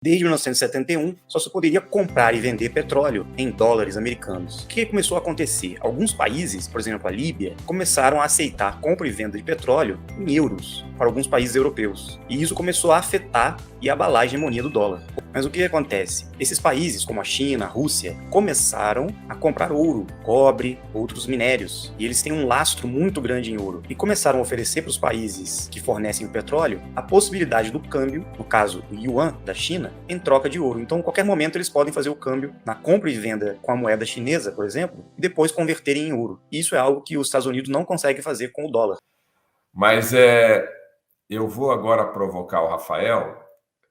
Desde 1971, só se poderia comprar e vender petróleo em dólares americanos. O que começou a acontecer? Alguns países, por exemplo a Líbia, começaram a aceitar compra e venda de petróleo em euros para alguns países europeus. E isso começou a afetar e abalar a hegemonia do dólar. Mas o que acontece? Esses países, como a China, a Rússia, começaram a comprar ouro, cobre, outros minérios. E eles têm um lastro muito grande em ouro. E começaram a oferecer para os países que fornecem o petróleo a possibilidade do câmbio, no caso o yuan da China, em troca de ouro. Então, a qualquer momento, eles podem fazer o câmbio na compra e venda com a moeda chinesa, por exemplo, e depois converterem em ouro. Isso é algo que os Estados Unidos não conseguem fazer com o dólar. Mas eu vou agora provocar o Rafael,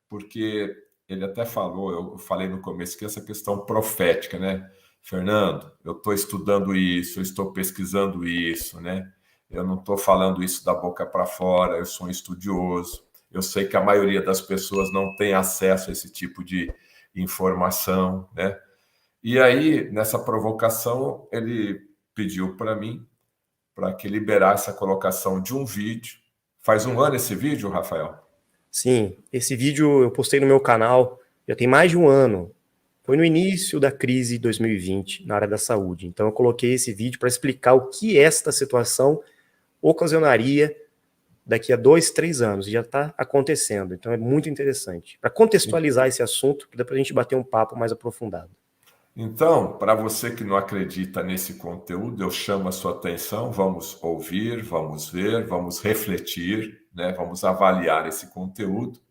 porque ele até falou, eu falei no começo, que essa questão profética, né? Fernando, eu estou estudando isso, eu estou pesquisando isso, né? Eu não estou falando isso da boca para fora, eu sou um estudioso. Eu sei que a maioria das pessoas não tem acesso a esse tipo de informação, né? E aí, nessa provocação, ele pediu para mim para que liberasse a colocação de um vídeo. Faz um ano esse vídeo, Rafael? Sim, esse vídeo eu postei no meu canal, já tem mais de um ano. Foi no início da crise de 2020, na área da saúde. Então eu coloquei esse vídeo para explicar o que esta situação ocasionaria daqui a 2, 3 anos. E já está acontecendo, então é muito interessante. Para contextualizar esse assunto, dá para a gente bater um papo mais aprofundado. Então, para você que não acredita nesse conteúdo, eu chamo a sua atenção, vamos ouvir, vamos ver, vamos refletir, né? Vamos avaliar esse conteúdo.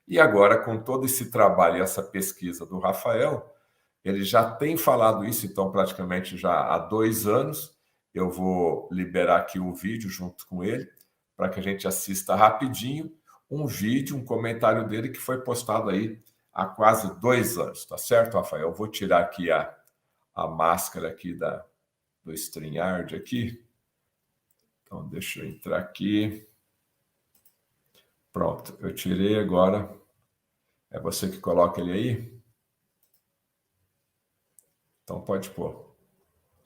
E agora, com todo esse trabalho e essa pesquisa do Rafael, ele já tem falado isso, então, praticamente já há 2 anos. Eu vou liberar aqui o vídeo junto com ele, para que a gente assista rapidinho um vídeo, um comentário dele que foi postado aí há quase 2 anos, tá certo, Rafael? Eu vou tirar aqui a máscara aqui do StreamYard aqui. Então, deixa eu entrar aqui. Pronto, eu tirei agora. É você que coloca ele aí? Então, pode pôr.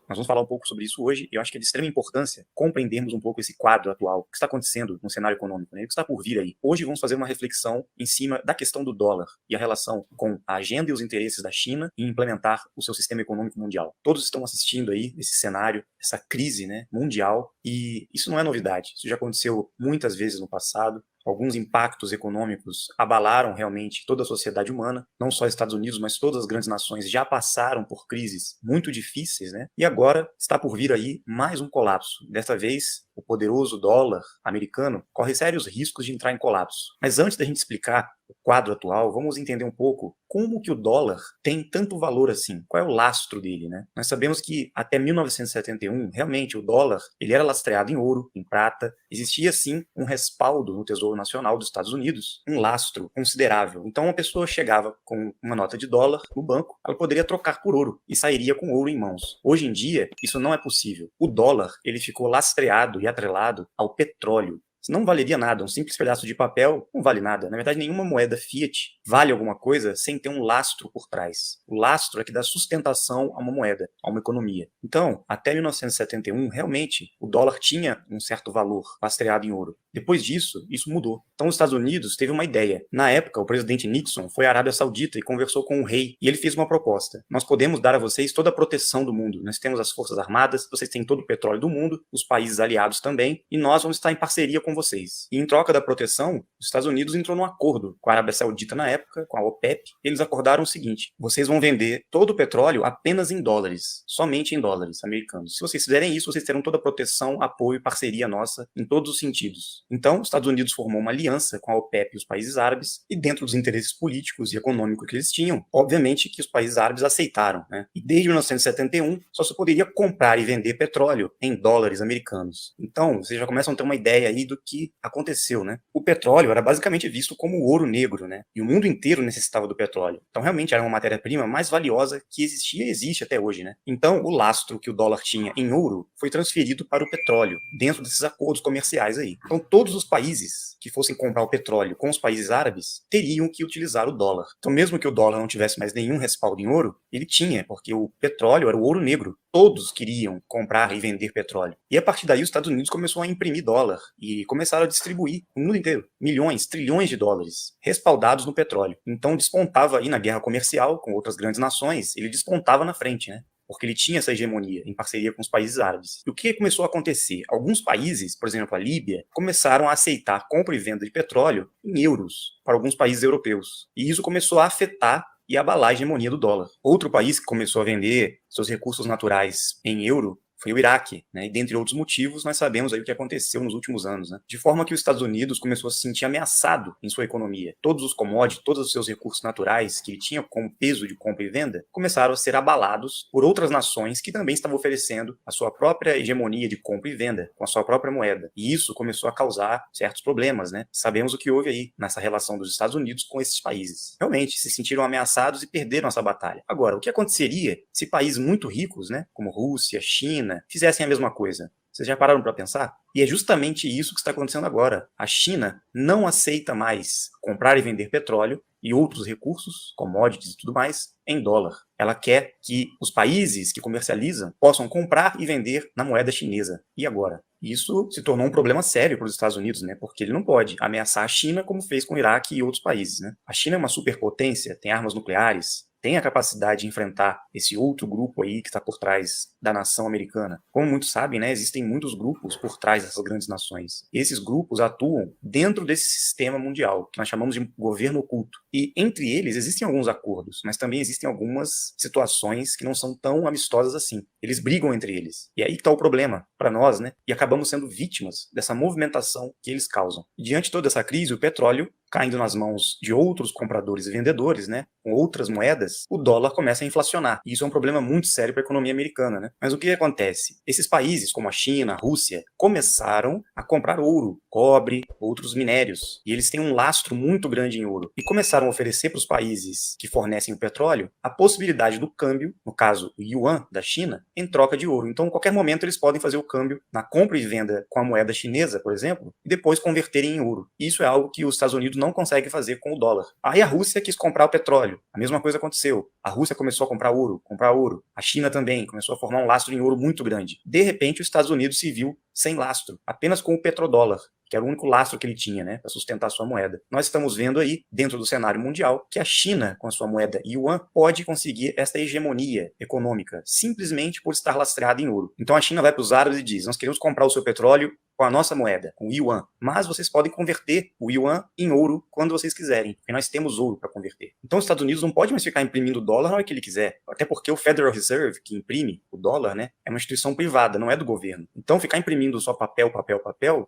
Nós vamos falar um pouco sobre isso hoje, e eu acho que é de extrema importância compreendermos um pouco esse quadro atual, o que está acontecendo no cenário econômico, né? O que está por vir aí. Hoje vamos fazer uma reflexão em cima da questão do dólar e a relação com a agenda e os interesses da China em implementar o seu sistema econômico mundial. Todos estão assistindo aí esse cenário, essa crise, né, mundial, e isso não é novidade. Isso já aconteceu muitas vezes no passado. Alguns impactos econômicos abalaram realmente toda a sociedade humana, não só os Estados Unidos, mas todas as grandes nações já passaram por crises muito difíceis, né? E agora está por vir aí mais um colapso. Dessa vez, o poderoso dólar americano corre sérios riscos de entrar em colapso. Mas antes da gente explicar o quadro atual, vamos entender um pouco como que o dólar tem tanto valor assim. Qual é o lastro dele, né? Nós sabemos que até 1971, realmente o dólar, ele era lastreado em ouro, em prata. Existia sim um respaldo no Tesouro Nacional dos Estados Unidos, um lastro considerável. Então uma pessoa chegava com uma nota de dólar no banco, ela poderia trocar por ouro e sairia com ouro em mãos. Hoje em dia, isso não é possível. O dólar, ele ficou lastreado e atrelado ao petróleo. Isso não valeria nada, um simples pedaço de papel não vale nada. Na verdade, nenhuma moeda fiat vale alguma coisa sem ter um lastro por trás. O lastro é que dá sustentação a uma moeda, a uma economia. Então, até 1971, realmente, o dólar tinha um certo valor lastreado em ouro. Depois disso, isso mudou. Então, os Estados Unidos teve uma ideia. Na época, o presidente Nixon foi à Arábia Saudita e conversou com o rei, e ele fez uma proposta. Nós podemos dar a vocês toda a proteção do mundo. Nós temos as forças armadas, vocês têm todo o petróleo do mundo, os países aliados também, e nós vamos estar em parceria com vocês. E em troca da proteção, os Estados Unidos entrou num acordo com a Arábia Saudita na época, com a OPEP. Eles acordaram o seguinte: vocês vão vender todo o petróleo apenas em dólares, somente em dólares americanos. Se vocês fizerem isso, vocês terão toda a proteção, apoio e parceria nossa em todos os sentidos. Então, os Estados Unidos formou uma aliança com a OPEP e os países árabes, e dentro dos interesses políticos e econômicos que eles tinham, obviamente que os países árabes aceitaram, né? E desde 1971, só se poderia comprar e vender petróleo em dólares americanos. Então, vocês já começam a ter uma ideia aí do que aconteceu, né? O petróleo era basicamente visto como o ouro negro, né? E o mundo inteiro necessitava do petróleo. Então, realmente era uma matéria-prima mais valiosa que existia e existe até hoje, né? Então, o lastro que o dólar tinha em ouro foi transferido para o petróleo, dentro desses acordos comerciais aí. Então, todo todos os países que fossem comprar o petróleo com os países árabes teriam que utilizar o dólar. Então, mesmo que o dólar não tivesse mais nenhum respaldo em ouro, ele tinha, porque o petróleo era o ouro negro. Todos queriam comprar e vender petróleo. E a partir daí, os Estados Unidos começou a imprimir dólar e começaram a distribuir no mundo inteiro milhões, trilhões de dólares respaldados no petróleo. Então, despontava aí na guerra comercial com outras grandes nações, ele despontava na frente, né? Porque ele tinha essa hegemonia em parceria com os países árabes. E o que começou a acontecer? Alguns países, por exemplo a Líbia, começaram a aceitar compra e venda de petróleo em euros para alguns países europeus. E isso começou a afetar e abalar a hegemonia do dólar. Outro país que começou a vender seus recursos naturais em euro foi o Iraque, né? E dentre outros motivos, nós sabemos aí o que aconteceu nos últimos anos, né? De forma que os Estados Unidos começou a se sentir ameaçado em sua economia. Todos os commodities, todos os seus recursos naturais que ele tinha como peso de compra e venda, começaram a ser abalados por outras nações que também estavam oferecendo a sua própria hegemonia de compra e venda com a sua própria moeda. E isso começou a causar certos problemas, né? Sabemos o que houve aí nessa relação dos Estados Unidos com esses países. Realmente, se sentiram ameaçados e perderam essa batalha. Agora, o que aconteceria se países muito ricos, né, como Rússia, China, fizessem a mesma coisa? Vocês já pararam para pensar? E é justamente isso que está acontecendo agora. A China não aceita mais comprar e vender petróleo e outros recursos, commodities e tudo mais, em dólar. Ela quer que os países que comercializam possam comprar e vender na moeda chinesa. E agora? Isso se tornou um problema sério para os Estados Unidos, né? Porque ele não pode ameaçar a China como fez com o Iraque e outros países, né? A China é uma superpotência, tem armas nucleares, tem a capacidade de enfrentar esse outro grupo aí que está por trás da nação americana. Como muitos sabem, né, existem muitos grupos por trás dessas grandes nações. E esses grupos atuam dentro desse sistema mundial, que nós chamamos de governo oculto. E entre eles existem alguns acordos, mas também existem algumas situações que não são tão amistosas assim. Eles brigam entre eles. E aí que está o problema para nós, né? E acabamos sendo vítimas dessa movimentação que eles causam. E diante de toda essa crise, o petróleo caindo nas mãos de outros compradores e vendedores, né, com outras moedas, o dólar começa a inflacionar. E isso é um problema muito sério para a economia americana, né? Mas o que acontece? Esses países, como a China, a Rússia, começaram a comprar ouro, cobre, outros minérios. E eles têm um lastro muito grande em ouro. E começaram a oferecer para os países que fornecem o petróleo a possibilidade do câmbio, no caso o yuan da China, em troca de ouro. Então, a qualquer momento, eles podem fazer o câmbio na compra e venda com a moeda chinesa, por exemplo, e depois converterem em ouro. Isso é algo que os Estados Unidos não consegue fazer com o dólar. Aí a Rússia quis comprar o petróleo. A mesma coisa aconteceu. A Rússia começou a comprar ouro. A China também começou a formar um lastro em ouro muito grande. De repente, os Estados Unidos se viu sem lastro, apenas com o petrodólar, que era o único lastro que ele tinha, né, para sustentar a sua moeda. Nós estamos vendo aí, dentro do cenário mundial, que a China, com a sua moeda yuan, pode conseguir esta hegemonia econômica, simplesmente por estar lastreada em ouro. Então a China vai para os árabes e diz: nós queremos comprar o seu petróleo com a nossa moeda, com o yuan, mas vocês podem converter o yuan em ouro quando vocês quiserem, porque nós temos ouro para converter. Então os Estados Unidos não pode mais ficar imprimindo dólar na hora que ele quiser, até porque o Federal Reserve, que imprime o dólar, né, é uma instituição privada, não é do governo. Então ficar imprimindo só papel,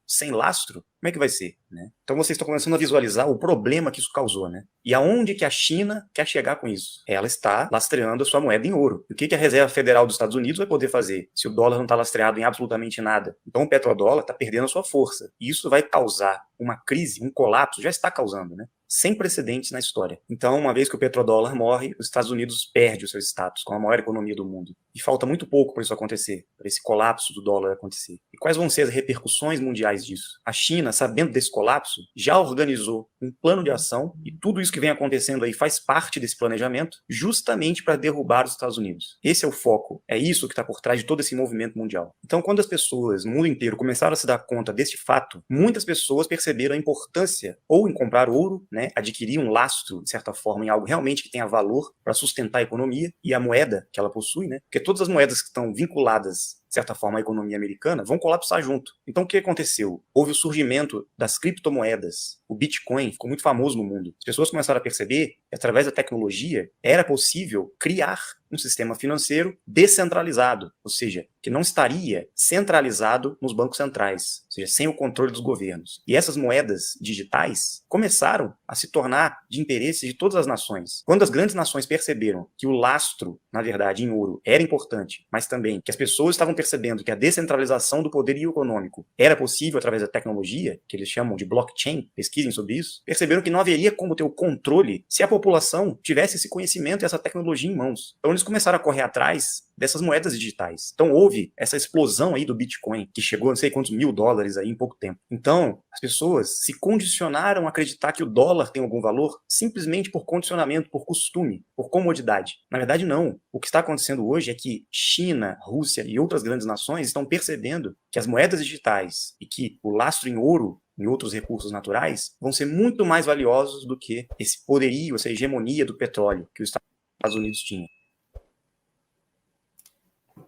sem lastro, como é que vai ser, né? Então vocês estão começando a visualizar o problema que isso causou, né? E aonde que a China quer chegar com isso? Ela está lastreando a sua moeda em ouro. E o que a Reserva Federal dos Estados Unidos vai poder fazer se o dólar não está lastreado em absolutamente nada? Então o petrodólar está perdendo a sua força. E isso vai causar uma crise, um colapso, já está causando, né? Sem precedentes na história. Então, uma vez que o petrodólar morre, os Estados Unidos perdem o seu status como a maior economia do mundo. E falta muito pouco para isso acontecer, para esse colapso do dólar acontecer. E quais vão ser as repercussões mundiais disso? A China, sabendo desse colapso, já organizou um plano de ação, e tudo isso que vem acontecendo aí faz parte desse planejamento, justamente para derrubar os Estados Unidos. Esse é o foco, é isso que está por trás de todo esse movimento mundial. Então, quando as pessoas no mundo inteiro começaram a se dar conta deste fato, muitas pessoas perceberam a importância ou em comprar ouro, né, adquirir um lastro, de certa forma, em algo realmente que tenha valor para sustentar a economia e a moeda que ela possui, né? Porque todas as moedas que estão vinculadas, de certa forma, à economia americana, vão colapsar junto. Então, o que aconteceu? Houve o surgimento das criptomoedas. O Bitcoin ficou muito famoso no mundo. As pessoas começaram a perceber que, através da tecnologia, era possível criar um sistema financeiro descentralizado, ou seja, que não estaria centralizado nos bancos centrais, ou seja, sem o controle dos governos. E essas moedas digitais começaram a se tornar de interesse de todas as nações. Quando as grandes nações perceberam que o lastro, na verdade, em ouro, era importante, mas também que as pessoas estavam percebendo que a descentralização do poderio econômico era possível através da tecnologia, que eles chamam de blockchain, pesquisem sobre isso, perceberam que não haveria como ter o controle se a população tivesse esse conhecimento e essa tecnologia em mãos. Então eles começaram a correr atrás dessas moedas digitais. Então houve essa explosão aí do Bitcoin, que chegou a não sei quantos $1.000 aí em pouco tempo. Então, as pessoas se condicionaram a acreditar que o dólar tem algum valor simplesmente por condicionamento, por costume, por comodidade. Na verdade, não. O que está acontecendo hoje é que China, Rússia e outras grandes nações estão percebendo que as moedas digitais e que o lastro em ouro e outros recursos naturais vão ser muito mais valiosos do que esse poderio, essa hegemonia do petróleo que os Estados Unidos tinham.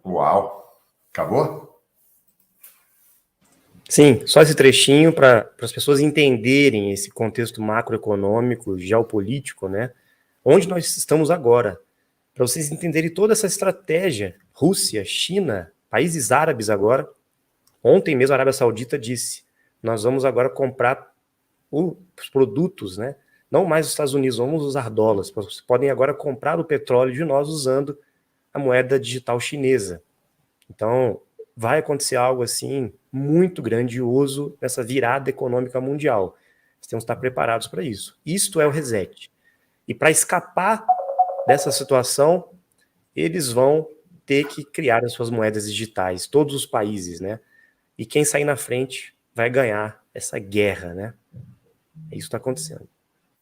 Uau! Acabou? Sim, só esse trechinho para as pessoas entenderem esse contexto macroeconômico, geopolítico, né? Onde nós estamos agora. Para vocês entenderem toda essa estratégia. Rússia, China, países árabes agora. Ontem mesmo a Arábia Saudita disse, nós vamos agora comprar os produtos, né? Não mais os Estados Unidos, vamos usar dólares. Vocês podem agora comprar o petróleo de nós usando a moeda digital chinesa. Então, vai acontecer algo assim muito grandioso nessa virada econômica mundial. Nós temos que estar preparados para isso. Isto é o reset. E para escapar dessa situação, eles vão ter que criar as suas moedas digitais, todos os países, né? E quem sair na frente vai ganhar essa guerra, né? Isso está acontecendo.